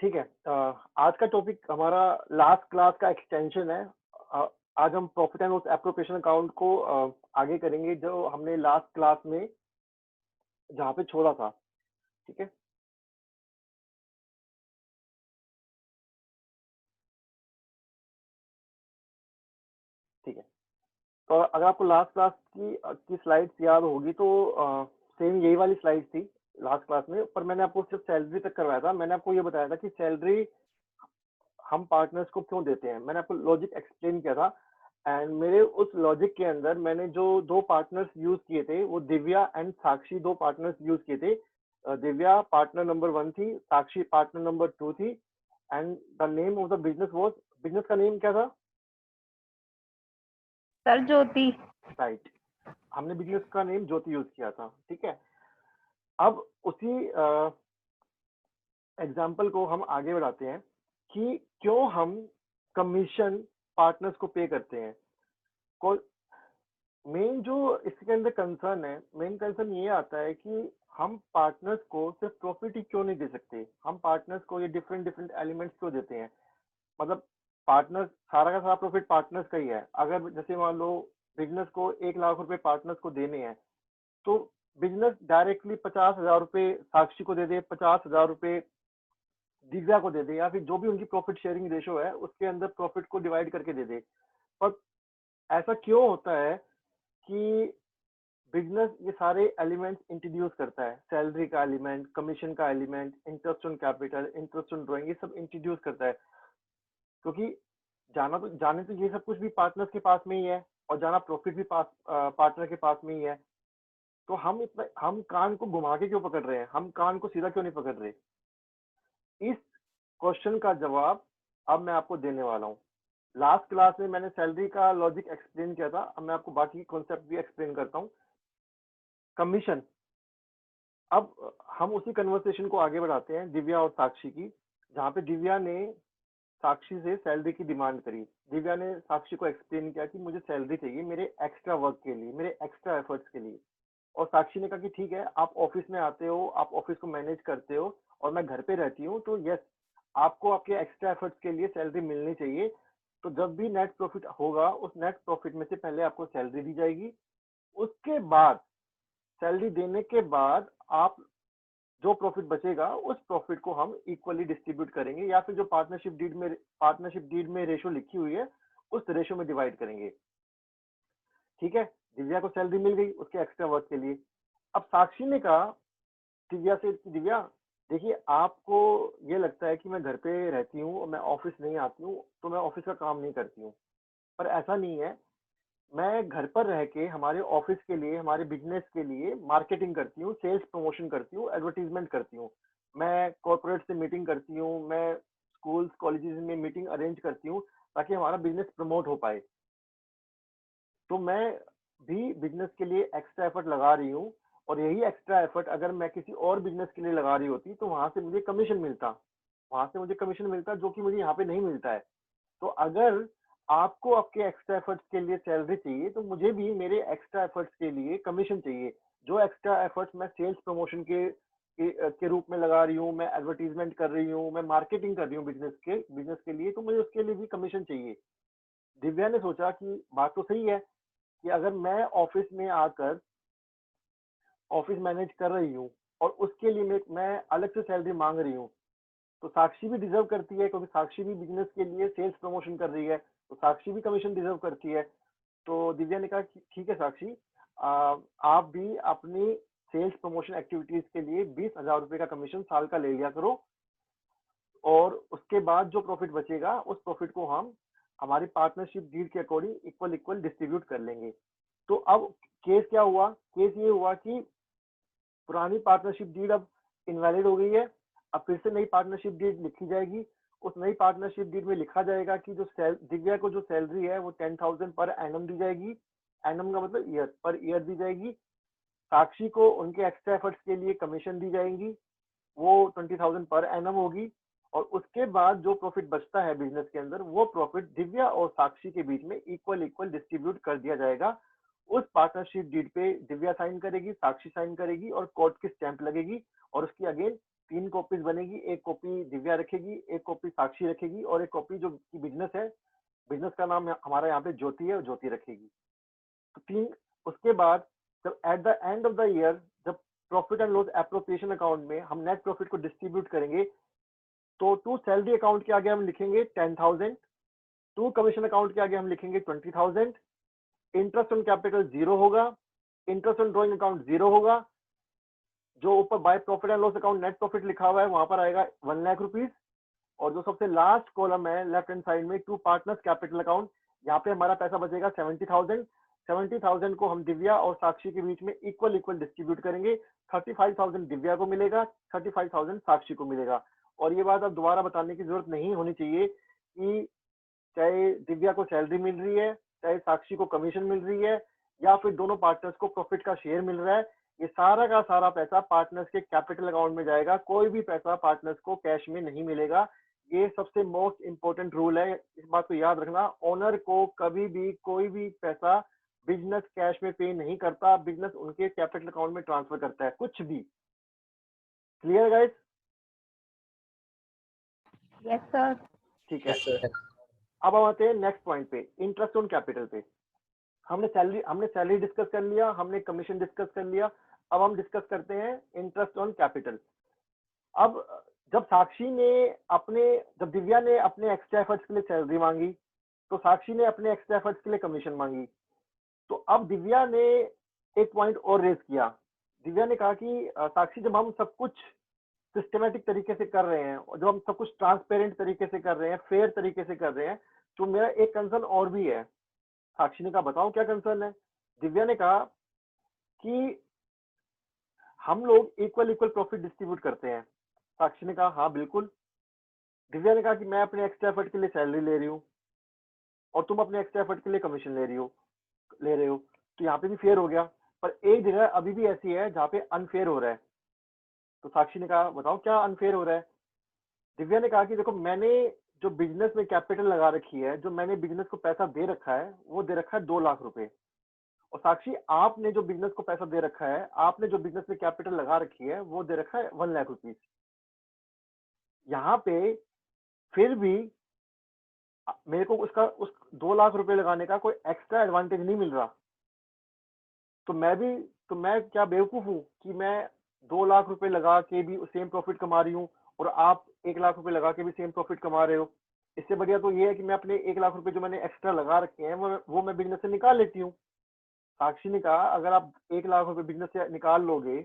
ठीक है। आज का टॉपिक हमारा लास्ट क्लास का एक्सटेंशन है। आज हम profit and loss appropriation account को आगे करेंगे जो हमने लास्ट क्लास में जहाँ पे छोड़ा था। ठीक है। ठीक है। तो अगर आपको लास्ट क्लास की स्लाइड्स याद होगी तो सेम यही वाली स्लाइड थी लास्ट क्लास में, पर मैंने आपको सिर्फ सैलरी तक करवाया था। मैंने आपको ये बताया था कि सैलरी हम पार्टनर्स को क्यों देते हैं। मैंने आपको लॉजिक एक्सप्लेन किया था एंड मेरे उस लॉजिक के अंदर मैंने जो दो पार्टनर्स यूज किए थे वो दिव्या एंड साक्षी दो पार्टनर्स यूज किए थे। दिव्या पार्टनर नंबर 1 थी, साक्षी पार्टनर नंबर 2 थी and the name of the business was, business का नेम क्या था? सर ज्योति। राइट, हमने बिजनेस का नेम ज्योति यूज किया था। ठीक है। अब उसी एग्जाम्पल को हम आगे बढ़ाते हैं कि क्यों हम कमीशन पार्टनर्स को पे करते हैं। मेन जो इसके अंदर कंसर्न है, मेन कंसर्न ये आता है कि हम पार्टनर्स को सिर्फ प्रॉफिट ही क्यों नहीं दे सकते। हम पार्टनर्स को ये डिफरेंट डिफरेंट एलिमेंट्स क्यों देते हैं। मतलब पार्टनर्स, सारा का सारा प्रॉफिट पार्टनर्स का ही है। अगर जैसे मान लो बिजनेस को 1 लाख रुपए पार्टनर्स को देने हैं तो बिजनेस डायरेक्टली 50,000 रुपए साक्षी को दे दे, 50,000 रुपए दिव्या को दे दे, या फिर जो भी उनकी प्रॉफिट शेयरिंग रेशो है उसके अंदर प्रॉफिट को डिवाइड करके दे दे। पर ऐसा क्यों होता है कि बिजनेस ये सारे एलिमेंट्स इंट्रोड्यूस करता है? सैलरी का एलिमेंट, कमीशन का element, interest on capital, interest on drawing, ये सब इंट्रोड्यूस करता है क्योंकि जाने तो ये सब कुछ भी पार्टनर्स के पास में ही है और जाना प्रॉफिट भी पार्टनर के पास में ही है। तो हम कान को घुमा के क्यों पकड़ रहे हैं, हम कान को सीधा क्यों नहीं पकड़ रहे? इस क्वेश्चन का जवाब अब मैं आपको देने वाला हूँ। लास्ट क्लास में मैंने सैलरी का लॉजिक एक्सप्लेन किया था, अब मैं आपको बाकी कॉन्सेप्ट भी एक्सप्लेन करता हूँ। कमीशन, अब हम उसी कन्वर्सेशन को आगे बढ़ाते हैं दिव्या और साक्षी की, जहाँ पे दिव्या ने साक्षी से सैलरी की डिमांड करी। दिव्या ने साक्षी को एक्सप्लेन किया कि मुझे सैलरी चाहिए मेरे एक्स्ट्रा वर्क के लिए, मेरे एक्स्ट्रा एफर्ट्स के लिए। और साक्षी ने कहा कि ठीक है, आप ऑफिस में आते हो, आप ऑफिस को मैनेज करते हो और मैं घर पे रहती हूँ, तो यस, आपको आपके एक्स्ट्रा एफर्ट्स के लिए सैलरी मिलनी चाहिए। तो जब भी नेट प्रॉफिट होगा उस नेट प्रॉफिट में से पहले आपको सैलरी दी जाएगी। उसके बाद सैलरी देने के बाद आप जो प्रॉफिट बचेगा उस प्रॉफिट को हम इक्वली डिस्ट्रीब्यूट करेंगे, या फिर जो पार्टनरशिप डीड में रेशो लिखी हुई है उस रेशो में डिवाइड करेंगे। ठीक है। दिव्या को सैलरी मिल गई उसके एक्स्ट्रा वर्क के लिए। अब साक्षी ने कहा दिव्या से कि दिव्या देखिए, आपको ये लगता है कि मैं घर पे रहती हूँ और मैं ऑफिस नहीं आती हूँ तो मैं ऑफिस का काम नहीं करती हूँ, पर ऐसा नहीं है। मैं घर पर रह के हमारे ऑफिस के लिए, हमारे बिजनेस के लिए मार्केटिंग करती हूँ, सेल्स प्रमोशन करती हूँ, एडवर्टीजमेंट करती हूँ। मैं कॉर्पोरेट से मीटिंग करती हूँ, मैं स्कूल्स कॉलेजेस में मीटिंग अरेंज करती हूँ ताकि हमारा बिजनेस प्रमोट हो पाए। तो मैं भी बिजनेस के लिए एक्स्ट्रा एफर्ट लगा रही हूँ और यही एक्स्ट्रा एफर्ट अगर मैं किसी और बिजनेस के लिए लगा रही होती तो वहां से मुझे कमीशन मिलता, वहां से मुझे कमीशन मिलता जो कि मुझे यहाँ पे नहीं मिलता है। तो अगर आपको आपके एक्स्ट्रा एफर्ट्स के लिए सैलरी चाहिए तो मुझे भी मेरे एक्स्ट्रा एफर्ट्स के लिए कमीशन चाहिए। जो एक्स्ट्रा एफर्ट्स मैं सेल्स प्रमोशन के रूप में लगा रही हूँ, मैं एडवर्टीजमेंट कर रही हूँ, मैं मार्केटिंग कर रही हूँ बिजनेस के लिए, तो मुझे उसके लिए भी कमीशन चाहिए। दिव्या ने सोचा कि बात तो सही है कि अगर मैं ऑफिस में आकर ऑफिस मैनेज कर रही हूँ और उसके लिए मैं अलग से सैलरी मांग रही हूँ, तो साक्षी भी डिजर्व करती है क्योंकि साक्षी भी बिजनेस के लिए सेल्स प्रमोशन कर रही है, तो साक्षी भी कमीशन डिजर्व करती है। तो दिव्या ने कहा कि ठीक है साक्षी, आप भी अपनी सेल्स प्रमोशन एक्टिविटीज के लिए 20,000 रुपए का कमीशन साल का ले लिया करो और उसके बाद जो प्रॉफिट बचेगा उस प्रॉफिट को हम हमारी पार्टनरशिप डील के अकॉर्डिंग इक्वल इक्वल डिस्ट्रीब्यूट कर लेंगे। तो अब केस क्या हुआ? केस ये हुआ कि पुरानी पार्टनरशिप डीड अब इनवैलिड हो गई है। अब फिर से नई पार्टनरशिप डीड लिखी जाएगी। उस नई पार्टनरशिप डीड में लिखा जाएगा कि जो दिव्या को जो सैलरी है वो 10,000 पर एनम दी जाएगी। एनम का मतलब ईयर, पर ईयर दी जाएगी। साक्षी को उनके एक्स्ट्रा एफर्ट्स के लिए कमीशन दी जाएंगी, वो 20,000 पर एनम होगी। और उसके बाद जो प्रॉफिट बचता है बिजनेस के अंदर वो प्रॉफिट दिव्या और साक्षी के बीच में इक्वल इक्वल डिस्ट्रीब्यूट कर दिया जाएगा। उस पार्टनरशिप डीड पे दिव्या साइन करेगी, साक्षी साइन करेगी और कोर्ट की स्टैंप लगेगी और उसकी अगेन 3 कॉपीज बनेगी, एक कॉपी दिव्या रखेगी, एक कॉपी साक्षी रखेगी और एक कॉपी जो बिजनेस है, बिजनेस का नाम हमारा यहाँ पे ज्योति है, ज्योति रखेगी। तो 3, उसके बाद जब at the end of the year जब profit and loss appropriation account में हम नेट प्रॉफिट को डिस्ट्रीब्यूट करेंगे, तो टू सैलरी अकाउंट के आगे हम लिखेंगे 10,000, टू कमीशन अकाउंट के आगे हम लिखेंगे 20,000, इंटरेस्ट ऑन कैपिटल 0 होगा, इंटरेस्ट ऑन ड्रॉइंग अकाउंट 0 होगा, जो ऊपर by profit and loss account net profit लिखा हुआ है वहां पर आएगा 1 लाख रुपीज, और जो सबसे लास्ट कॉलम है लेफ्ट हैंड साइड में टू पार्टनर्स कैपिटल अकाउंट, यहाँ पे हमारा पैसा बचेगा 70,000। 70,000 को हम दिव्या और साक्षी के बीच में इक्वल इक्वल डिस्ट्रीब्यूट करेंगे। 35,000 दिव्या को मिलेगा, 35,000 साक्षी को मिलेगा। और ये बात अब दोबारा बताने की जरूरत नहीं होनी चाहिए कि चाहे दिव्या को सैलरी मिल रही है, चाहे साक्षी को कमीशन मिल रही है, या फिर दोनों पार्टनर्स को प्रॉफिट का शेयर मिल रहा है, ये सारा का सारा पैसा पार्टनर्स के कैपिटल अकाउंट में जाएगा। कोई भी पैसा पार्टनर्स को कैश में नहीं मिलेगा। ये सबसे मोस्ट इंपॉर्टेंट रूल है, इस बात को याद रखना। ओनर को कभी भी कोई भी पैसा बिजनेस कैश में पे नहीं करता, बिजनेस उनके कैपिटल अकाउंट में ट्रांसफर करता है, कुछ भी। Clear guys? Yes sir. ठीक है, अब हम आते हैं नेक्स्ट पॉइंट पे, इंटरेस्ट ऑन कैपिटल पे। हमने सैलरी डिस्कस कर लिया, हमने कमीशन डिस्कस कर लिया, अब हम डिस्कस करते हैं इंटरेस्ट ऑन कैपिटल। अब जब दिव्या ने अपने एक्स्ट्रा एफर्ट्स के लिए सैलरी मांगी, तो साक्षी ने अपने एक्स्ट्रा एफर्ट्स के लिए कमीशन मांगी। तो अब दिव्या ने एक पॉइंट और रेज किया। दिव्या ने कहा कि साक्षी, जब हम सब कुछ सिस्टमेटिक तरीके से कर रहे हैं और जब हम सब कुछ ट्रांसपेरेंट तरीके से कर रहे हैं, फेयर तरीके से कर रहे हैं, तो मेरा एक कंसर्न और भी है। साक्षी ने कहा बताओ क्या कंसर्न है। दिव्या ने कहा कि हम लोग इक्वल इक्वल प्रॉफिट डिस्ट्रीब्यूट करते हैं। साक्षी ने कहा हाँ बिल्कुल। दिव्या ने कहा कि मैं अपने एक्स्ट्रा एफर्ट के लिए सैलरी ले रही हूँ और तुम अपने एक्स्ट्रा एफर्ट के लिए कमीशन ले रहे हो, तो यहाँ पे भी फेयर हो गया। पर एक जगह अभी भी ऐसी है जहाँ पे अनफेयर हो रहा है। तो साक्षी ने कहा बताओ क्या अनफेयर हो रहा है। दिव्या ने कहा कि देखो, मैंने जो बिजनेस में कैपिटल लगा रखी है, जो मैंने बिजनेस को पैसा दे रखा है, वो दे रखा है 2 लाख रुपए। और साक्षी, आपने जो बिजनेस को पैसा दे रखा है, आपने जो बिजनेस में कैपिटल लगा रखी है, वो दे रखा है 1 लाख रुपीज। यहाँ पे फिर भी मेरे को उस 2 लाख रुपए लगाने का कोई एक्स्ट्रा एडवांटेज नहीं मिल रहा। तो मैं क्या बेवकूफ हूँ कि मैं 2 लाख रुपए लगा के भी सेम प्रॉफिट कमा रही हूँ और आप 1 लाख रुपए लगा के भी सेम प्रॉफिट कमा रहे हो। इससे बढ़िया तो ये है कि मैं अपने 1 लाख रुपए जो मैंने एक्स्ट्रा लगा रखे हैं वो मैं बिजनेस से निकाल लेती हूँ। साक्षी ने कहा अगर आप 1 लाख रुपए बिजनेस से निकाल लोगे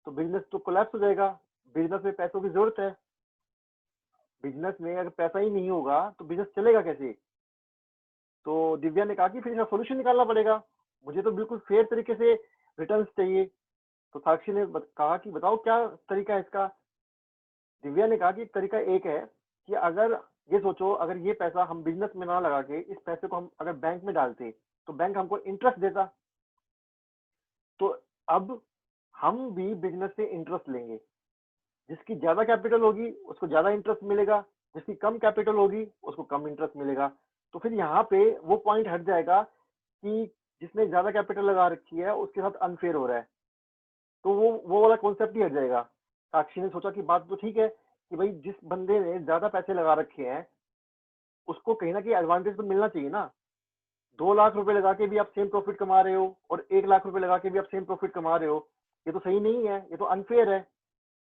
तो बिजनेस तो कोलैप्स हो जाएगा। बिजनेस में पैसों की जरूरत है। बिजनेस में अगर पैसा ही नहीं होगा तो बिजनेस चलेगा कैसे। तो दिव्या ने कहा कि फिर इसका सोल्यूशन निकालना पड़ेगा, मुझे तो बिल्कुल फेयर तरीके से रिटर्न चाहिए। तो साक्षी ने कहा कि बताओ क्या तरीका है इसका। दिव्या ने कहा कि तरीका एक है कि अगर ये सोचो, अगर ये पैसा हम बिजनेस में ना लगा के इस पैसे को हम अगर बैंक में डालते तो बैंक हमको इंटरेस्ट देता। तो अब हम भी बिजनेस से इंटरेस्ट लेंगे। जिसकी ज्यादा कैपिटल होगी उसको ज्यादा इंटरेस्ट मिलेगा, जिसकी कम कैपिटल होगी उसको कम इंटरेस्ट मिलेगा। तो फिर यहाँ पे वो पॉइंट हट जाएगा कि जिसने ज्यादा कैपिटल लगा रखी है उसके साथ अनफेयर हो रहा है। तो वो वाला कॉन्सेप्ट ही हट जाएगा। साक्षी ने सोचा कि बात तो ठीक है कि भाई जिस बंदे ने ज्यादा पैसे लगा रखे हैं उसको कहीं ना कहीं एडवांटेज तो मिलना चाहिए ना। 2 लाख रुपए लगा के भी आप सेम प्रॉफिट कमा रहे हो और 1 लाख रुपए लगा के भी आप सेम प्रॉफिट कमा रहे हो, ये तो सही नहीं है, ये तो अनफेयर है।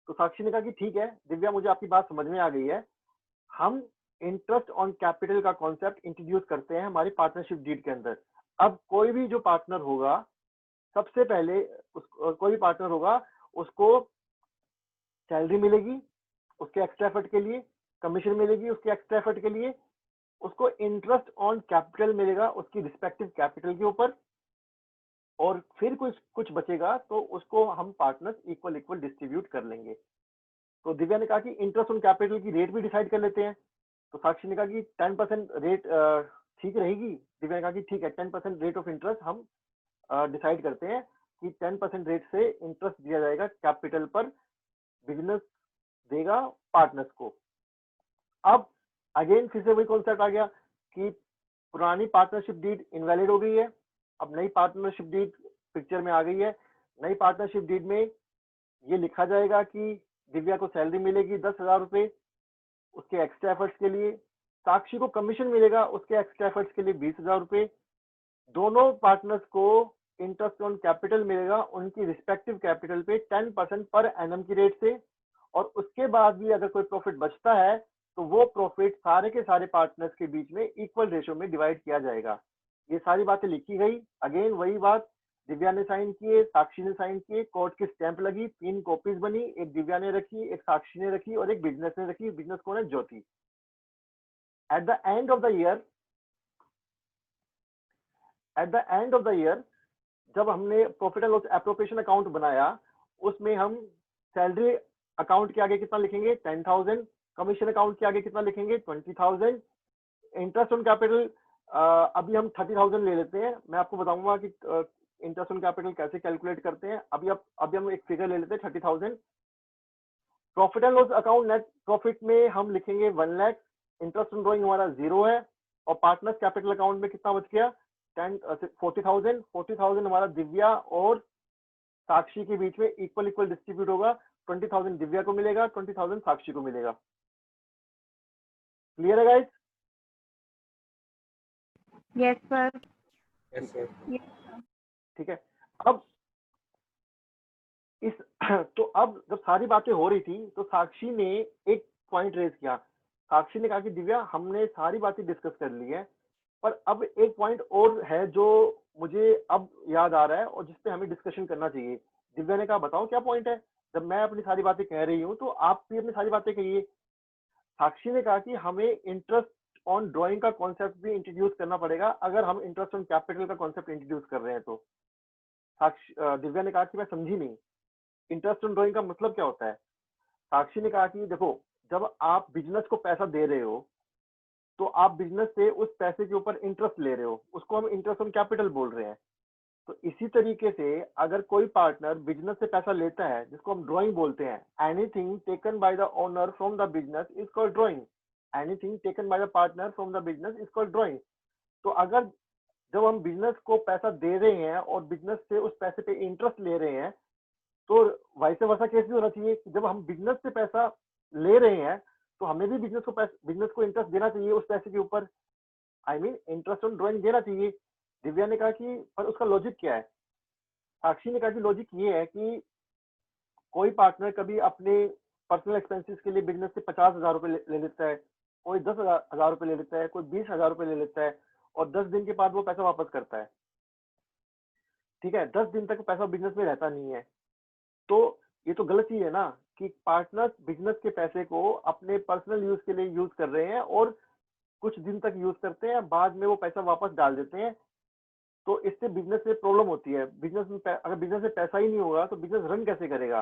तो साक्षी ने कहा कि ठीक है दिव्या, मुझे आपकी बात समझ में आ गई है। हम इंटरेस्ट ऑन कैपिटल का कॉन्सेप्ट इंट्रोड्यूस करते हैं हमारी पार्टनरशिप डीड के अंदर। अब कोई भी जो पार्टनर होगा, सबसे पहले कोई भी पार्टनर होगा उसको सैलरी मिलेगी उसके एक्स्ट्रा एफर्ट के लिए, कमीशन मिलेगी उसके एक्स्ट्रा एफर्ट के लिए, उसको इंटरेस्ट ऑन कैपिटल मिलेगा उसकी रिस्पेक्टिव कैपिटल के ऊपर, और फिर कुछ बचेगा तो उसको हम पार्टनर्स इक्वल इक्वल डिस्ट्रीब्यूट कर लेंगे। तो दिव्या ने कहा कि इंटरेस्ट ऑन कैपिटल की रेट भी डिसाइड कर लेते हैं। तो साक्षी ने कहा कि 10% रेट ठीक रहेगी। दिव्या ने कहा कि ठीक है, 10% रेट ऑफ इंटरेस्ट हम डिसाइड करते हैं कि 10% रेट से इंटरेस्ट दिया जाएगा कैपिटल पर, बिजनेस देगा पार्टनर्स को। अब अगेन फिर से वही कॉन्सेप्ट आ गया कि पुरानी पार्टनरशिप डीड इनवैलिड हो गई है, अब नई पार्टनरशिप डीड पिक्चर में आ गई है। नई पार्टनरशिप डीड में ये लिखा जाएगा कि दिव्या को सैलरी मिलेगी 10,000 रुपये उसके एक्स्ट्रा एफर्ट्स के लिए, साक्षी को कमीशन मिलेगा उसके एक्स्ट्रा एफर्ट्स के लिए 20,000 रुपये। दोनों पार्टनर्स को इंटरेस्ट ऑन कैपिटल मिलेगा उनकी रिस्पेक्टिव कैपिटल पे 10% पर एनम की रेट से, और उसके बाद भी अगर कोई प्रॉफिट बचता है तो वो प्रॉफिट सारे के सारे पार्टनर्स के बीच में इक्वल रेशियो में डिवाइड किया जाएगा। ये सारी बातें लिखी गई। अगेन वही बात, दिव्या ने साइन किए, साक्षी ने साइन किए, कोर्ट की स्टैंप लगी, 3 कॉपीज बनी, एक दिव्या ने रखी, एक साक्षी ने रखी और एक बिजनेस ने रखी। बिजनेस कौन है? Jyoti. At the end of the year जब हमने profit and loss appropriation account बनाया उसमें हम सैलरी अकाउंट के आगे कितना लिखेंगे? 10,000। कमीशन अकाउंट के आगे कितना लिखेंगे? 20,000। इंटरेस्ट ऑन कैपिटल अभी हम 30,000 ले लेते हैं। मैं आपको बताऊंगा कि इंटरेस्ट ऑन कैपिटल कैसे कैलकुलेट करते हैं। अभी हम एक फिगर ले लेते हैं 30,000। Profit and loss account net profit में हम लिखेंगे 1 लाख। इंटरेस्ट ऑन ड्रॉइंग हमारा 0 है और पार्टनर्स कैपिटल अकाउंट में कितना बच गया? 40,000 हमारा दिव्या और साक्षी के बीच में इक्वल डिस्ट्रीब्यूट होगा। 20,000 दिव्या को मिलेगा, 20,000 साक्षी को मिलेगा। क्लियर है guys? Yes sir. Yes sir. ठीक है। अब तो अब जब सारी बातें हो रही थी तो साक्षी ने एक पॉइंट रेज किया। साक्षी ने कहा कि दिव्या हमने सारी बातें डिस्कस कर ली है, पर अब एक पॉइंट और है जो मुझे अब याद आ रहा है और जिसपे हमें डिस्कशन करना चाहिए। दिव्या ने कहा बताओ क्या पॉइंट है? जब मैं अपनी सारी बातें कह रही हूँ तो आप भी अपनी सारी बातें कहिए। साक्षी ने कहा कि हमें इंटरेस्ट ऑन ड्राइंग का कॉन्सेप्ट भी इंट्रोड्यूस करना पड़ेगा अगर हम इंटरेस्ट ऑन कैपिटल का कॉन्सेप्ट इंट्रोड्यूस कर रहे हैं तो। दिव्या ने कहा कि मैं समझी नहीं, इंटरेस्ट ऑन ड्राइंग का मतलब क्या होता है? साक्षी ने कहा कि देखो, जब आप बिजनेस को पैसा दे रहे हो तो आप बिजनेस से उस पैसे के ऊपर इंटरेस्ट ले रहे हो, उसको हम इंटरेस्ट ऑन कैपिटल बोल रहे हैं। तो इसी तरीके से अगर कोई पार्टनर बिजनेस से पैसा लेता है जिसको हम ड्राइंग बोलते हैं, anything taken by the owner from the business is called drawing, anything taken by the partner from the business is called drawing. तो अगर जब हम बिजनेस को पैसा दे रहे हैं और बिजनेस से उस पैसे पे इंटरेस्ट ले रहे हैं तो वाइस वर्सा केस भी होना चाहिए कि जब हम बिजनेस से पैसा ले रहे हैं तो हमें भी बिजनेस को इंटरेस्ट देना चाहिए उस पैसे के ऊपर, I mean interest on drawing देना चाहिए। दिव्या ने कहा कि पर उसका लॉजिक क्या है? साक्षी ने कहा कि लॉजिक ये है कि कोई पार्टनर कभी अपने पर्सनल एक्सपेंसेस के लिए बिजनेस से 50,000 रुपए ले लेता है, कोई 10,000 रुपए ले लेता है, कोई 20,000 रुपए ले लेता है और 10 दिन के बाद वो पैसा वापस करता है। ठीक है, 10 दिन तक पैसा बिजनेस में रहता नहीं है। तो ये तो गलत ही है ना कि पार्टनर्स बिजनेस के पैसे को अपने पर्सनल यूज के लिए यूज कर रहे हैं और कुछ दिन तक यूज करते हैं, बाद में वो पैसा वापस डाल देते हैं। तो इससे बिजनेस में प्रॉब्लम होती है। अगर बिजनेस में पैसा ही नहीं होगा तो बिजनेस रन कैसे करेगा?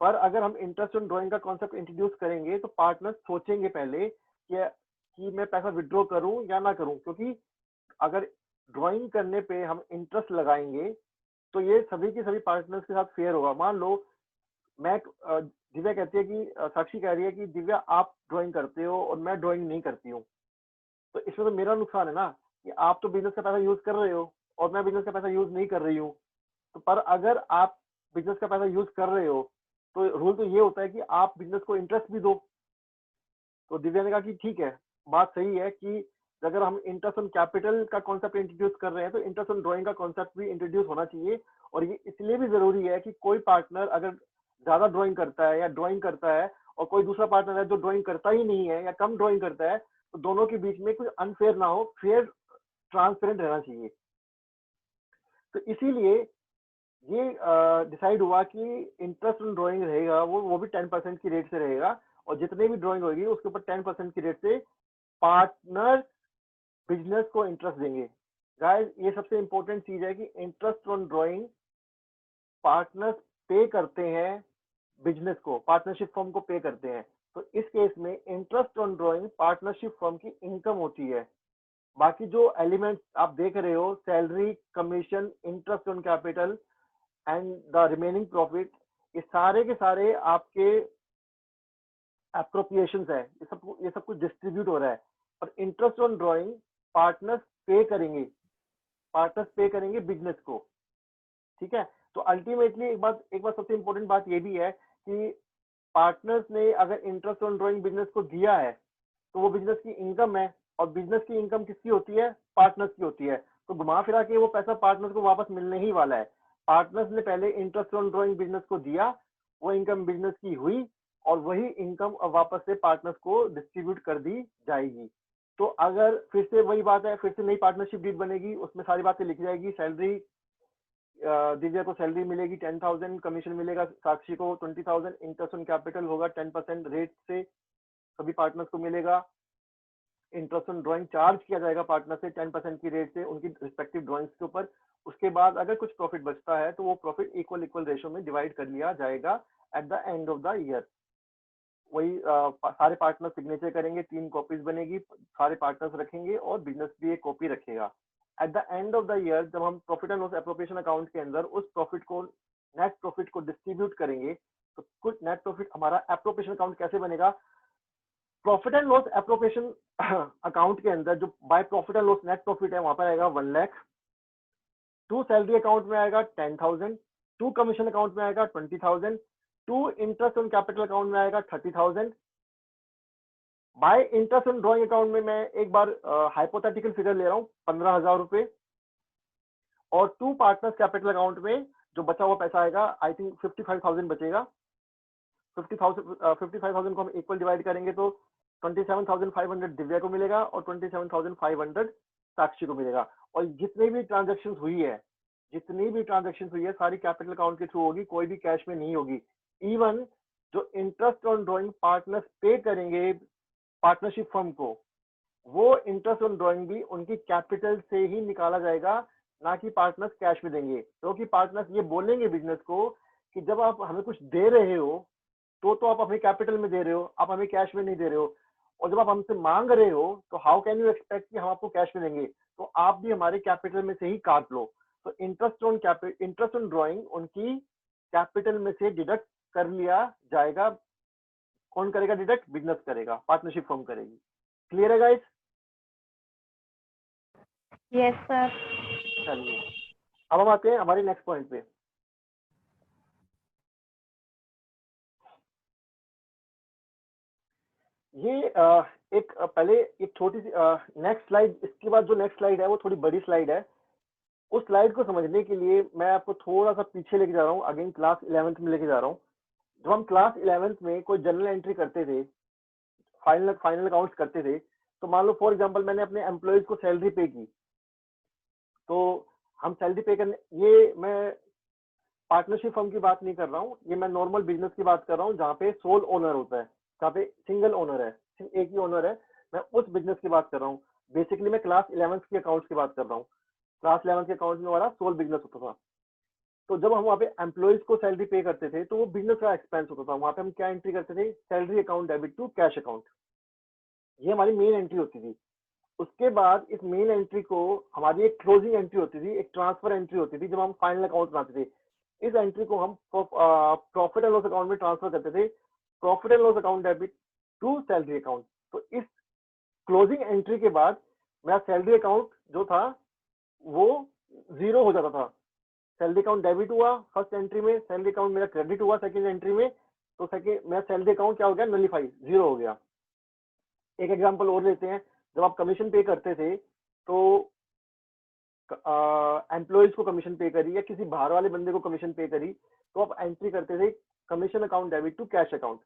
पर अगर हम इंटरेस्ट ऑन ड्राइंग का कॉन्सेप्ट इंट्रोड्यूस करेंगे तो पार्टनर्स सोचेंगे पहले कि मैं पैसा विड्रॉ करूं या ना करूं, क्योंकि अगर ड्राइंग करने पे हम इंटरेस्ट लगाएंगे तो ये सभी के सभी पार्टनर्स के साथ फेयर होगा। मान लो मैं दिव्या कहती है कि साक्षी कह रही है कि दिव्या आप ड्राइंग करते हो और मैं ड्राइंग नहीं करती हूँ, तो इसमें तो मेरा नुकसान है ना कि आप तो बिजनेस का पैसा यूज कर रहे हो और मैं बिजनेस का पैसा यूज नहीं कर रही हूँ। तो पर अगर आप बिजनेस का पैसा यूज कर रहे हो तो रूल तो ये होता है कि आप बिजनेस को इंटरेस्ट भी दो। तो दिव्या ने कहा कि ठीक है, बात सही है कि अगर हम इंटरेस्ट ऑन कैपिटल का कॉन्सेप्ट इंट्रोड्यूस कर रहे हैं तो इंटरेस्ट ऑन ड्राइंग का कॉन्सेप्ट भी इंट्रोड्यूस होना चाहिए। और ये इसलिए भी जरूरी है कि कोई पार्टनर अगर ज्यादा ड्राइंग करता है या ड्राइंग करता है और कोई दूसरा पार्टनर है जो ड्राइंग करता ही नहीं है या कम ड्राइंग करता है, तो दोनों के बीच में कुछ अनफेयर ना हो, फेयर ट्रांसपेरेंट रहना चाहिए। तो इसीलिए ये डिसाइड हुआ कि इंटरेस्ट ऑन ड्राइंग रहेगा वो भी 10% की रेट से रहेगा और जितने भी ड्राइंग होगी उसके ऊपर 10% की रेट से पार्टनर बिजनेस को इंटरेस्ट देंगे। गाइस, ये सबसे इंपॉर्टेंट चीज है कि इंटरेस्ट ऑन ड्राइंग पार्टनर्स पे करते हैं, बिजनेस को, पार्टनरशिप फर्म को पे करते हैं। तो इस केस में interest on drawing partnership firm की इनकम होती है। बाकी जो एलिमेंट्स आप देख रहे हो, salary, commission, interest on capital and the remaining profit, ये सारे के सारे आपके एप्रोप्रिएशंस है। ये सब कुछ डिस्ट्रीब्यूट हो रहा है। और इंटरेस्ट ऑन ड्राइंग पार्टनर्स पे करेंगे बिजनेस को। ठीक है, तो अल्टीमेटली एक बात सबसे इंपॉर्टेंट बात ये भी है कि पार्टनर्स ने अगर इंटरेस्ट ऑन ड्रॉइंग बिजनेस को दिया है तो वो बिजनेस की इनकम है, और बिजनेस की इनकम किसकी होती है? पार्टनर्स की होती है। तो घुमा फिरा के वो पैसा पार्टनर्स को वापस मिलने ही वाला है। पार्टनर्स ने पहले इंटरेस्ट ऑन ड्रॉइंग बिजनेस को दिया, वो इनकम बिजनेस की हुई, और वही इनकम अब वापस से पार्टनर्स को डिस्ट्रीब्यूट कर दी जाएगी। तो अगर फिर से वही बात है, फिर से नई पार्टनरशिप डीड बनेगी, उसमें सारी बातें लिखी जाएगी। सैलरी दीजिए को सैलरी मिलेगी 10,000, कमीशन मिलेगा साक्षी को 20,000, इंटरेस्ट ऑन कैपिटल होगा 10% रेट से सभी पार्टनर्स को मिलेगा। इंटरेस्ट ऑन ड्राइंग चार्ज किया जाएगा पार्टनर से 10% की रेट से उनकी रिस्पेक्टिव ड्राइंग्स के ऊपर। उसके बाद अगर कुछ प्रॉफिट बचता है तो वो प्रॉफिट इक्वल इक्वल रेशो में डिवाइड कर लिया जाएगा eight the end of the year. वही सारे पार्टनर सिग्नेचर करेंगे, 3 कॉपीज बनेगी, सारे पार्टनर्स रखेंगे और बिजनेस भी एक कॉपी रखेगा। Eight the end of the year जब हम profit and loss appropriation account के अंदर उस प्रॉफिट को, नेट प्रॉफिट को डिस्ट्रीब्यूट करेंगे, तो कुछ नेट प्रॉफिट हमारा एप्रोप्रिएशन अकाउंट कैसे बनेगा? Profit and loss appropriation account के अंदर जो by profit and loss net profit है वहां पर आएगा 1 लाख, टू सैलरी अकाउंट में आएगा 10,000, टू कमीशन अकाउंट में आएगा 20,000, to interest on capital account में आएगा 30,000। By interest on drawing account में मैं एक बार हाइपोथेटिकल फिगर ले रहा हूँ 15,000 रुपए, और टू पार्टनर्स कैपिटल अकाउंट में जो बचा हुआ पैसा आएगा आई थिंक 55,000 बचेगा। 55,000 को हम इक्वल डिवाइड करेंगे तो 27,500 दिव्या को मिलेगा और 27,500 साक्षी को मिलेगा। और जितनी भी ट्रांजेक्शन हुई है सारी कैपिटल अकाउंट के थ्रू होगी, कोई भी कैश में नहीं होगी। इवन जो इंटरेस्ट ऑन ड्रॉइंग पार्टनर्स पे करेंगे पार्टनरशिप फर्म को, वो इंटरेस्ट ऑन ड्रॉइंग भी उनकी कैपिटल से ही निकाला जाएगा, ना कि पार्टनर्स कैश में देंगे। क्योंकि पार्टनर्स ये बोलेंगे बिजनेस को कि जब आप हमें कुछ दे रहे हो तो आप अपने कैपिटल में दे रहे हो, आप हमें कैश में नहीं दे रहे हो। और जब आप हमसे मांग रहे हो तो हाउ कैन यू एक्सपेक्ट कि हम आपको कैश में देंगे? तो आप भी हमारे कैपिटल में से ही काट लो। तो इंटरेस्ट ऑन ड्रॉइंग उनकी कैपिटल में से डिडक्ट कर लिया जाएगा। कौन करेगा डिडक्ट? बिजनेस करेगा, पार्टनरशिप फर्म करेगी। क्लियर है गाइस? Yes sir. चलिए अब हम आते हैं हमारे नेक्स्ट पॉइंट पे। ये एक पहले एक छोटी सी नेक्स्ट स्लाइड, इसके बाद जो नेक्स्ट स्लाइड है वो थोड़ी बड़ी स्लाइड है। उस स्लाइड को समझने के लिए मैं आपको थोड़ा सा पीछे लेके जा रहा हूँ, अगेन क्लास 11th में लेके जा रहा हूँ। जब हम क्लास 11th में कोई जनरल एंट्री करते थे, फाइनल अकाउंट्स करते थे, तो मान लो फॉर एग्जांपल मैंने अपने एम्प्लॉयज को सैलरी पे की, तो हम सैलरी पे करने, ये मैं पार्टनरशिप फर्म की बात नहीं कर रहा हूँ, ये मैं नॉर्मल बिजनेस की बात कर रहा हूँ जहाँ पे सोल ओनर होता है, जहाँ पे सिंगल ओनर है, सिर्फ एक ही ओनर है। मैं उस बिजनेस की बात कर रहा हूँ। बेसिकली मैं क्लास 11th की अकाउंट्स की बात कर रहा हूँ। क्लास 11th के अकाउंट में हमारा सोल बिजनेस होता था। तो जब हम वहाँ पे एम्प्लॉयज को सैलरी पे करते थे तो वो बिजनेस का एक्सपेंस होता था। वहाँ पे हम क्या एंट्री करते थे? Salary account debit to cash account, ये हमारी मेन एंट्री होती थी। उसके बाद इस मेन एंट्री को हमारी एक क्लोजिंग एंट्री होती थी, एक ट्रांसफर एंट्री होती थी जब हम फाइनल अकाउंट बनाते थे। इस एंट्री को हम प्रॉफिट एंड लॉस अकाउंट में ट्रांसफर करते थे, profit and loss account debit to salary account. तो इस क्लोजिंग एंट्री के बाद मेरा सैलरी अकाउंट जो था वो जीरो हो जाता था। सैलरी अकाउंट डेबिट हुआ फर्स्ट एंट्री में, सैलरी अकाउंट मेरा क्रेडिट हुआ सेकंड एंट्री में, तो सेकंड मेरा सैलरी अकाउंट क्या हो गया? नलीफाई, जीरो हो गया। एक एग्जांपल और लेते हैं। जब आप कमीशन पे करते थे तो एम्प्लॉयज को कमीशन पे करी या किसी बाहर वाले बंदे को कमीशन पे करी, तो आप एंट्री करते थे commission account debit to cash account.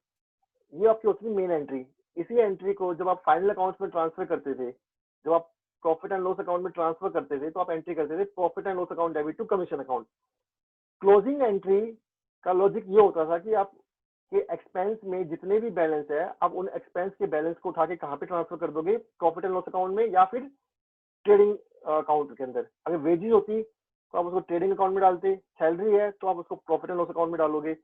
ये आपकी होती थी मेन एंट्री। इसी एंट्री को जब आप फाइनल अकाउंट में ट्रांसफर करते थे, जब आप प्रॉफिट एंड लॉस अकाउंट में ट्रांसफर करते थे, तो आप एंट्री करते थे profit and loss account debit to commission account. Closing entry का लॉजिक ये होता था कि आप के एक्सपेंस में जितने भी बैलेंस है, आप उन एक्सपेंस के बैलेंस को उठा के कहाँ पे ट्रांसफर कर दोगे? प्रॉफिट एंड लॉस अकाउंट में या फिर ट्रेडिंग अकाउंट के अंदर। अगर वेजेस होती तो आप उसको ट्रेडिंग अकाउंट में डालते, सैलरी है तो आप उसको प्रॉफिट एंड लॉस अकाउंट में डालोगे।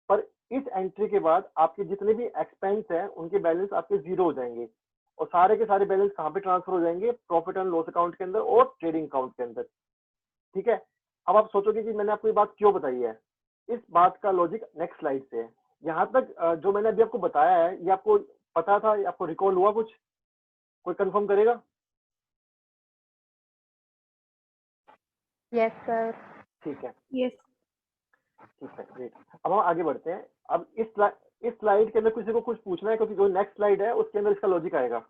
पर इस एंट्री के बाद आपके जितने भी एक्सपेंस हैं उनके बैलेंस आपके जीरो हो जाएंगे, और सारे के सारे बैलेंस कहाँ पे ट्रांसफर हो जाएंगे? प्रॉफिट एंड लॉस अकाउंट के अंदर और ट्रेडिंग अकाउंट के अंदर। ठीक है, अब आप सोचोगे कि मैंने आपको ये बात क्यों बताई है। इस बात का लॉजिक नेक्स्ट स्लाइड से है। यहाँ तक जो मैंने अभी आपको बताया है, ये आपको पता था, आपको रिकॉल हुआ कुछ? कोई कंफर्म करेगा? Yes sir. ठीक है, यस। ठीक है, ग्रेट। अब हम आगे बढ़ते हैं। अब इस इस स्लाइड के अंदर किसी को कुछ पूछना है, क्योंकि जो नेक्स्ट स्लाइड है उसके अंदर इसका लॉजिक आएगा।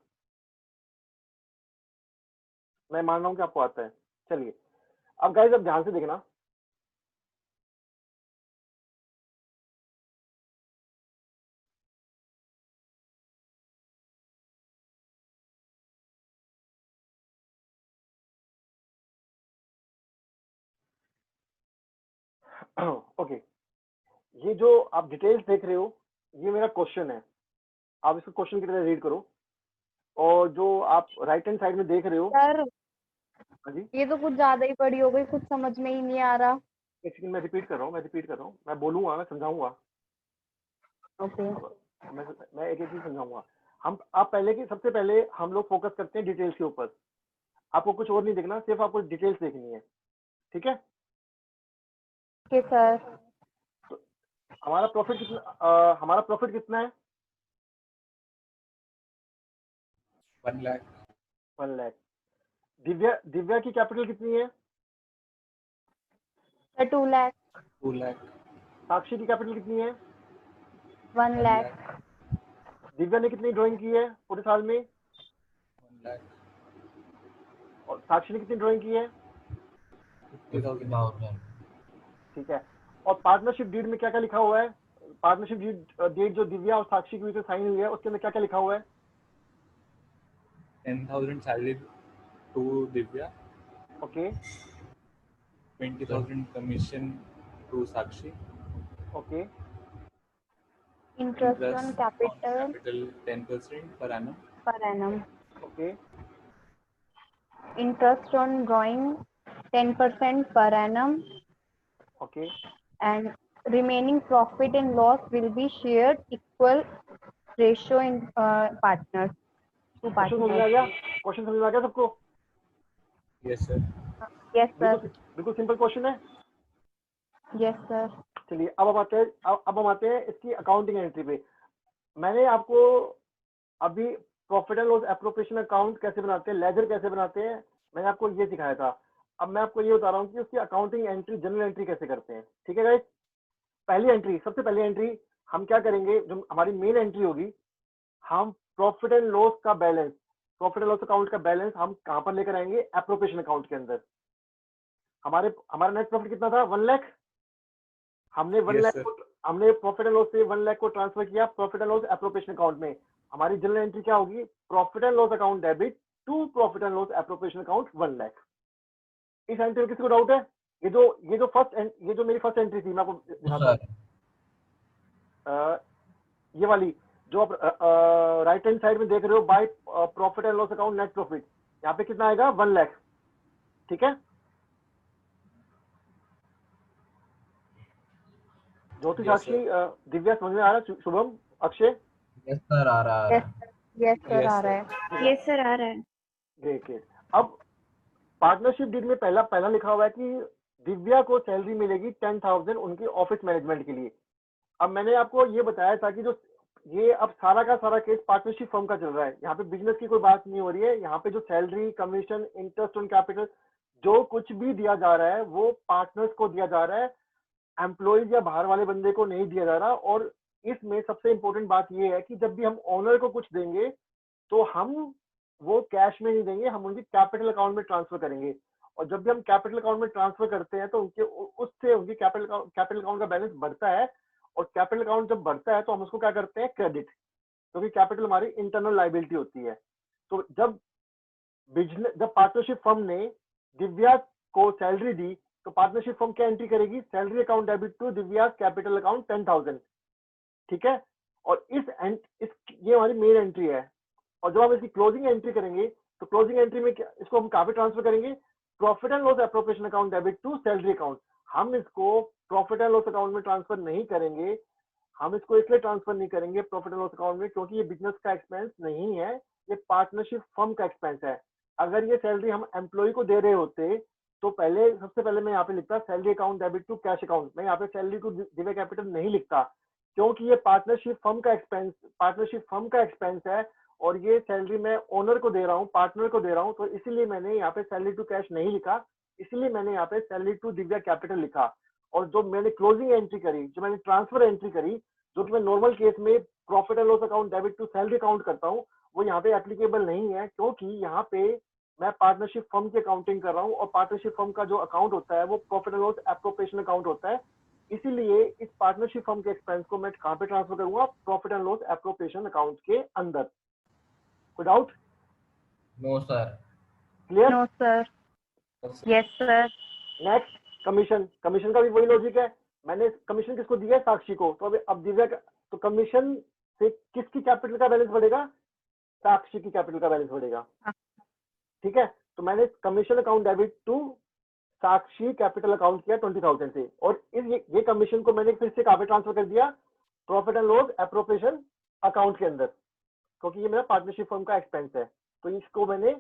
मैं मान रहा हूँ कि आपको आता है। चलिए अब गाइस अब ध्यान से देखना। ओके, ये जो आप डिटेल्स देख रहे हो ये मेरा क्वेश्चन है, आप इसको क्वेश्चन की तरह रीड करो। और जो आप राइट हैंड साइड में देख रहे हो, सर हाँ जी, ये तो कुछ ज्यादा ही बड़ी हो गई, कुछ समझ में ही नहीं आ रहा। एक सेकंड, मैं रिपीट कर रहा हूँ, मैं बोलूंगा, मैं समझाऊंगा। ओके अब मैं एक एक चीज समझाऊंगा। हम आप पहले की सबसे पहले हम लोग फोकस करते हैं डिटेल्स के ऊपर। आपको कुछ और नहीं देखना, सिर्फ आपको डिटेल्स देखनी है, ठीक है। Okay sir. तो हमारा प्रॉफिट कितना, हमारा प्रॉफिट कितना है? 1 लाख। 1 लाख। दिव्या की कैपिटल कितनी है? सर 2 लाख। 2 लाख। साक्षी की कैपिटल कितनी है? 1 लाख। दिव्या ने कितनी ड्राइंग की है पूरे साल में? 1 लाख। और साक्षी ने कितनी ड्राइंग की है? 50,000। ठीक है। और पार्टनरशिप डीड में क्या क्या लिखा हुआ है? पार्टनरशिप डीड जो दिव्या और साक्षी की वजह से साइन हुई है उसके अंदर क्या क्या लिखा हुआ है? 10,000 salary to Divya. Okay 20,000 commission to Sakshi. Okay interest on capital capital 10% per annum. Per annum. Okay interest on drawing 10% per annum okay and remaining profit and loss will be shared equal ratio in partners to question समझ में आ partners. गया? Question समझ में आ गया सबको? Yes, sir. Yes sir. बिल्कुल simple question है। Yes sir. चलिए अब हम आते हैं इसकी अकाउंटिंग एंट्री पे। मैंने आपको अभी profit and loss appropriation account कैसे बनाते हैं, लेजर कैसे बनाते हैं, मैंने आपको ये सिखाया था। अब मैं आपको ये बता रहा हूँ कि उसकी अकाउंटिंग एंट्री, जनरल एंट्री कैसे करते हैं, ठीक है गाइस। पहली एंट्री, सबसे पहली एंट्री हम क्या करेंगे, जो हमारी मेन एंट्री होगी, हम प्रॉफिट एंड लॉस का balance, profit and loss account का बैलेंस हम कहां पर लेकर आएंगे? एप्रोप्रिएशन अकाउंट के अंदर। हमारा नेट प्रॉफिट कितना था? 1 लाख। हमने 1 Yes, लाख sir. को, हमने प्रॉफिट एंड लॉस से 1 लाख को ट्रांसफर किया profit and loss appropriation account में। हमारी जनरल एंट्री क्या होगी? Profit and loss account debit to profit and loss appropriation account 1 lakh. इस एंट्री में किसी को डाउट है? ये जो मेरी फर्स्ट एंट्री थी, मैं आपको दिखाता हूँ। ये वाली जो आप राइट हैंड साइड में देख रहे हो, by profit and loss account net profit, यहाँ पे कितना आएगा? 1 लाख, ठीक है। ज्योति, Yes, साक्षी, दिव्या, समझ में आ रहा है? शुभम, अक्षय? Yes, sir. आ रहा है। Yes sir Yes, आ sir. रहा है। Yes sir आ रहा है। Great great. अब पार्टनरशिप डीड में पहला लिखा हुआ है कि दिव्या को सैलरी मिलेगी 10,000 उनकी ऑफिस मैनेजमेंट के लिए। अब मैंने आपको ये बताया था कि जो ये अब सारा का सारा केस पार्टनरशिप फर्म का चल रहा है, यहाँ पे बिजनेस की कोई बात नहीं हो रही है। यहाँ पे जो salary, commission, interest on capital, जो कुछ भी दिया जा रहा है वो पार्टनर्स को दिया जा रहा है, एम्प्लॉयज या बाहर वाले बंदे को नहीं दिया जा रहा। और इसमें सबसे इंपॉर्टेंट बात ये है कि जब भी हम ओनर को कुछ देंगे तो हम वो कैश में नहीं देंगे, हम उनकी कैपिटल अकाउंट में ट्रांसफर करेंगे। और जब भी हम कैपिटल अकाउंट में ट्रांसफर करते हैं तो उससे उनकी कैपिटल अकाउंट का बैलेंस बढ़ता है। और कैपिटल अकाउंट जब बढ़ता है तो हम उसको क्या करते हैं? क्रेडिट, क्योंकि कैपिटल हमारी इंटरनल लाइबिलिटी होती है। तो जब पार्टनरशिप फर्म ने दिव्या को सैलरी दी तो पार्टनरशिप फर्म क्या एंट्री करेगी? Salary account debit to Divya capital account 10,000, ठीक है। और ये हमारी मेन एंट्री है। और जब हम इसकी क्लोजिंग एंट्री करेंगे तो क्लोजिंग एंट्री में इसको हम कहाँ पे ट्रांसफर करेंगे? Profit and loss appropriation account debit to salary account. हम इसको प्रॉफिट एंड लॉस अकाउंट में ट्रांसफर नहीं करेंगे। हम इसको इसलिए ट्रांसफर नहीं करेंगे प्रॉफिट एंड लॉस अकाउंट में क्योंकि ये बिजनेस का एक्सपेंस नहीं है, ये पार्टनरशिप फर्म का एक्सपेंस है। अगर ये सैलरी हम एम्प्लॉय को दे रहे होते तो सबसे पहले मैं यहाँ पे लिखता salary account debit to cash account. मैं यहाँ पे सैलरी टू दिव्या कैपिटल नहीं लिखता क्योंकि ये पार्टनरशिप फर्म का एक्सपेंस है। और ये सैलरी मैं ओनर को दे रहा हूँ, पार्टनर को दे रहा हूँ, तो इसीलिए मैंने यहाँ पे सैलरी टू कैश नहीं लिखा, इसलिए मैंने यहाँ पे सैलरी टू दिव्या कैपिटल लिखा। और जो मैंने क्लोजिंग एंट्री करी, जो मैंने ट्रांसफर एंट्री करी, जो कि मैं नॉर्मल केस में profit and loss account debit to salary account करता हूँ, वो यहाँ पे एप्लीकेबल नहीं है, क्योंकि यहाँ पे मैं पार्टनरशिप फर्म की अकाउंटिंग कर रहा हूँ और पार्टनरशिप फर्म का जो अकाउंट होता है वो profit and loss appropriation account होता है। इसीलिए इस पार्टनरशिप फर्म के एक्सपेंस को मैं कहाँ पे ट्रांसफर करूंगा? Profit and loss appropriation account के अंदर। कोई doubt? No sir. Clear? No, sir. Yes, sir. Next, commission. Commission का भी वही लॉजिक है। मैंने कमीशन किसको दिया है? साक्षी को। तो अब दिव्या तो कमीशन से किसकी कैपिटल का बैलेंस बढ़ेगा? साक्षी की कैपिटल का बैलेंस बढ़ेगा। ठीक है, तो मैंने commission account debit to Sakshi capital account किया 20,000 से, और ये कमीशन को मैंने फिर से कहाँ पे ट्रांसफर कर दिया? Profit and loss appropriation account के अंदर, क्योंकि ये मेरा पार्टनरशिप फर्म का एक्सपेंस है, तो इसको मैंने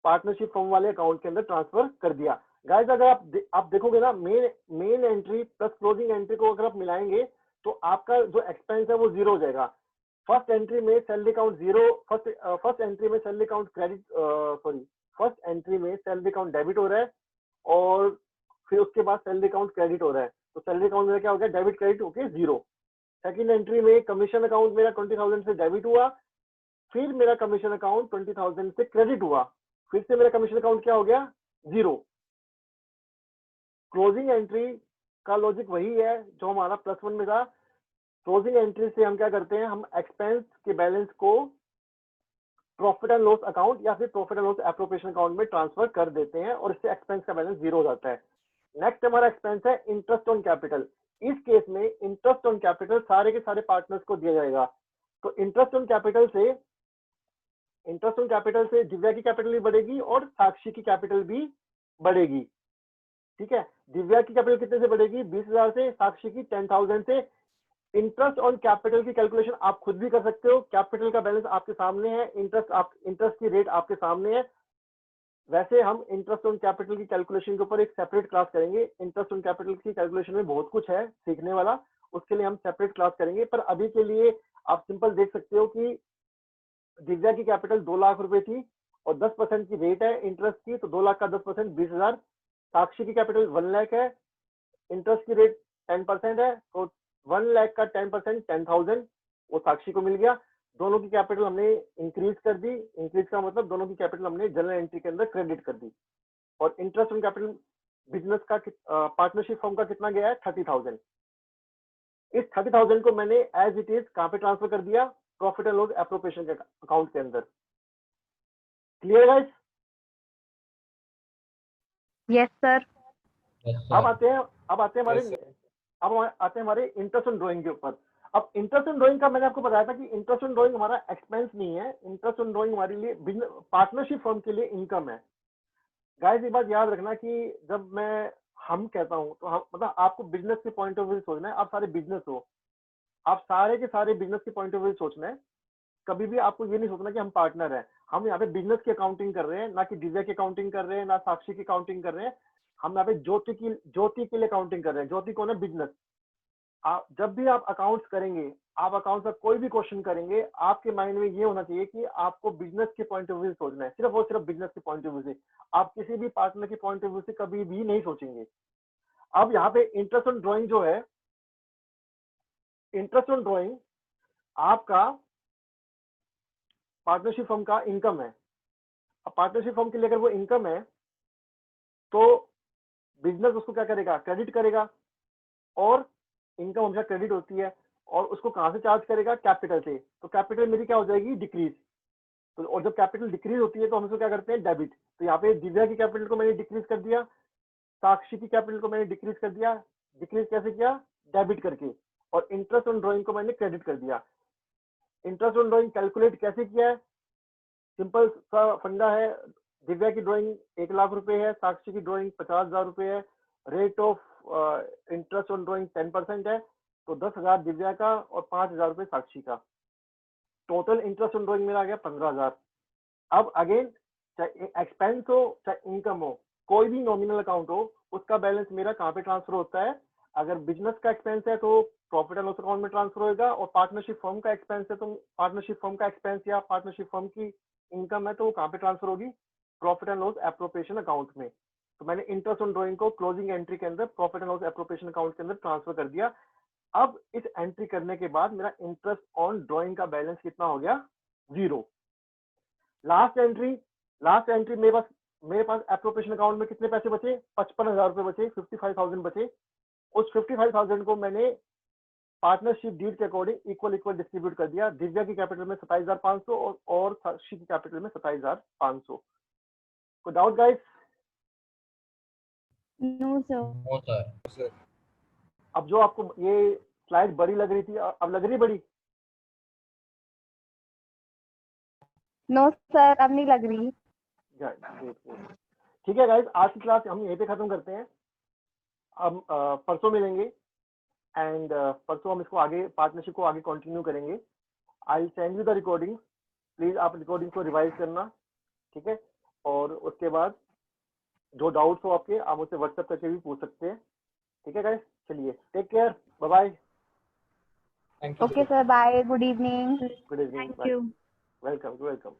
पार्टनरशिप फर्म वाले अकाउंट के अंदर ट्रांसफर कर दिया। गाइस अगर आप देखोगे ना, main entry plus closing entry को अगर आप मिलाएंगे तो आपका जो एक्सपेंस है वो जीरो हो जाएगा। फर्स्ट एंट्री में salary account zero, first entry में salary account credit, first entry में सैलरी अकाउंट डेबिट हो रहा है और फिर उसके बाद सैलरी अकाउंट क्रेडिट हो रहा है, तो सैलरी अकाउंट मेरा क्या हो गया? डेबिट क्रेडिट होके जीरो। सेकंड एंट्री में कमीशन अकाउंट मेरा 20,000 से डेबिट हुआ, फिर मेरा कमीशन अकाउंट 20,000 से क्रेडिट हुआ, फिर से मेरा कमीशन अकाउंट क्या हो गया? जीरो। क्लोजिंग एंट्री का लॉजिक वही है जो हमारा +1 में था। क्लोजिंग एंट्री से हम क्या करते हैं? हम एक्सपेंस के बैलेंस को प्रॉफिट एंड लॉस अकाउंट या फिर profit and loss appropriation account में ट्रांसफर कर देते हैं और इससे एक्सपेंस का बैलेंस जीरो हो जाता है। नेक्स्ट हमारा एक्सपेंस है इंटरेस्ट ऑन कैपिटल। इस केस में इंटरेस्ट ऑन कैपिटल सारे के सारे पार्टनर्स को दिया जाएगा। तो इंटरेस्ट ऑन कैपिटल से दिव्या की कैपिटल भी बढ़ेगी और साक्षी की कैपिटल भी बढ़ेगी। ठीक है, दिव्या की कैपिटल कितने से बढ़ेगी? 20,000 से, साक्षी की 10,000 से। इंटरेस्ट ऑन कैपिटल की कैलकुलेशन आप खुद भी कर सकते हो, कैपिटल का बैलेंस आपके सामने है, इंटरेस्ट की रेट आपके सामने है। वैसे हम इंटरेस्ट ऑन कैपिटल की कैलकुलेशन के ऊपर एक सेपरेट क्लास करेंगे। इंटरेस्ट ऑन कैपिटल की कैलकुलेशन में बहुत कुछ है सीखने वाला, उसके लिए हम सेपरेट क्लास करेंगे। पर अभी के लिए आप सिंपल देख सकते हो कि दिव्या की कैपिटल 2 लाख रुपए थी और 10% की रेट है इंटरेस्ट की, तो 2 लाख का 10% 20,000। साक्षी की कैपिटल 1 लाख है, इंटरेस्ट की रेट 10% है, तो 1 लाख का 10% 10,000 वो साक्षी को मिल गया। दोनों की कैपिटल हमने इंक्रीज कर दी। इंक्रीज का मतलब दोनों की कैपिटल हमने जनरल एंट्री के अंदर क्रेडिट कर दी। और इंटरेस्ट ऑन कैपिटल बिजनेस का पार्टनरशिप फर्म का कितना गया है? 30,000। इस 30,000 को मैंने एज इट इज कहाँ पे ट्रांसफर कर दिया? प्रॉफिट एंड लॉस एप्रोप्रिएशन के अकाउंट के अंदर। Clear guys? Yes, sir. Yes, अब sir. आते हैं Yes, sir. हमारे इंटरेस्ट ऑन ड्राइंग के ऊपर। अब इंटरेस्ट ऑन ड्राइंग का मैंने आपको बताया था कि इंटरेस्ट ऑन ड्राइंग हमारा एक्सपेंस नहीं है, इंटरेस्ट ऑन ड्राइंग हमारे लिए पार्टनरशिप फर्म के लिए इनकम है। गाइस ये बात याद रखना कि जब मैं हम कहता हूँ तो हम मतलब आपको बिजनेस के पॉइंट ऑफ व्यू से सोचना है। आप सारे बिजनेस हो, आप सारे के सारे बिजनेस के पॉइंट ऑफ व्यू से सोचना है। कभी भी आपको ये नहीं सोचना कि हम पार्टनर हैं। हम यहाँ पे बिजनेस की अकाउंटिंग कर रहे हैं, ना कि दिव्या की अकाउंटिंग कर रहे हैं, ना साक्षी की अकाउंटिंग कर रहे हैं। हम यहाँ पे ज्योति के लिए अकाउंटिंग कर रहे हैं। ज्योति कौन है? बिजनेस। आप जब भी आप अकाउंट्स करेंगे, आप अकाउंट्स का कोई भी क्वेश्चन करेंगे, आपके माइंड में ये होना चाहिए कि आपको बिजनेस के पॉइंट ऑफ व्यू से सोचना है, सिर्फ और सिर्फ बिजनेस के पॉइंट ऑफ व्यू से। आप किसी भी पार्टनर के पॉइंट ऑफ व्यू से कभी भी नहीं सोचेंगे। अब यहाँ पे इंटरेस्ट ऑन ड्राइंग जो है, इंटरेस्ट ऑन ड्राइंग आपका पार्टनरशिप फर्म का इनकम है। अब पार्टनरशिप फर्म के लिए अगर वो इनकम है तो बिजनेस उसको क्या करेगा? क्रेडिट करेगा। और इनकम हमेशा क्रेडिट होती है, और उसको कहां से चार्ज करेगा? कैपिटल से। तो कैपिटल मेरी क्या हो जाएगी? डिक्रीज। तो और जब कैपिटल डिक्रीज होती है तो हम इसको क्या करते हैं? डेबिट। तो यहाँ पे दिव्या की कैपिटल को मैंने डिक्रीज कर दिया, साक्षी की कैपिटल को मैंने डिक्रीज कर दिया। डिक्रीज कैसे किया? डेबिट करके। और इंटरेस्ट ऑन ड्राइंग को मैंने क्रेडिट कर दिया। इंटरेस्ट ऑन ड्राइंग कैलकुलेट कैसे किया है? सिंपल सा फंडा है। दिव्या की ड्राइंग 1 लाख रुपए है, साक्षी की ड्राइंग 50,000 रुपए है। Rate of interest on drawing 10% है, तो 10,000 दिव्या का और 5,000 रुपए साक्षी का। टोटल इंटरेस्ट ऑन ड्राइंग मेरा आ गया 15,000। अब अगेन, चाहे एक्सपेंस हो चाहे इनकम हो, कोई भी नॉमिनल अकाउंट हो, उसका बैलेंस मेरा कहाँ पे ट्रांसफर होता है? अगर बिजनेस का एक्सपेंस है तो प्रॉफिट एंड लॉस अकाउंट में ट्रांसफर होगा, और पार्टनरशिप फर्म का एक्सपेंस है तो पार्टनरशिप फर्म का एक्सपेंस या पार्टनरशिप फर्म की इनकम है तो वो कहाँ पे ट्रांसफर होगी? Profit and loss appropriation account में। तो मैंने इंटरेस्ट ऑन ड्राइंग को क्लोजिंग एंट्री के अंदर profit and loss appropriation account के अंदर ट्रांसफर कर दिया। अब इस एंट्री करने के बाद मेरा इंटरेस्ट ऑन ड्रॉइंग का बैलेंस कितना हो गया? 0। लास्ट एंट्री मेरे पास एप्रोप्रिएशन अकाउंट में कितने पैसे बचे? 55,000 रुपए बचे, 55,000 बचे। उस 55,000 को मैंने पार्टनरशिप डीड के अकॉर्डिंग इक्वल डिस्ट्रीब्यूट कर दिया। दिव्या की कैपिटल में 27,500 और साक्षी की कैपिटल में 27,500। कोई doubt guys? No, sir. No, sir. अब जो आपको ये स्लाइड बड़ी लग रही थी, अब लग रही बड़ी? No, sir. अब नहीं लग रही। ठीक है गाइस, आज की क्लास हम यहीं पे खत्म करते हैं। हम परसों मिलेंगे एंड परसों हम इसको आगे पार्टनरशिप को आगे कंटिन्यू करेंगे। I send you the recording, please आप रिकॉर्डिंग को रिवाइज करना, ठीक है? और उसके बाद जो डाउट्स हो आपके, आप मुझसे व्हाट्सएप करके भी पूछ सकते हैं, ठीक है गाइस? चलिए, take care, bye bye. Thank you. Okay, sir. Bye. Good evening. Good evening, Thank you. Welcome.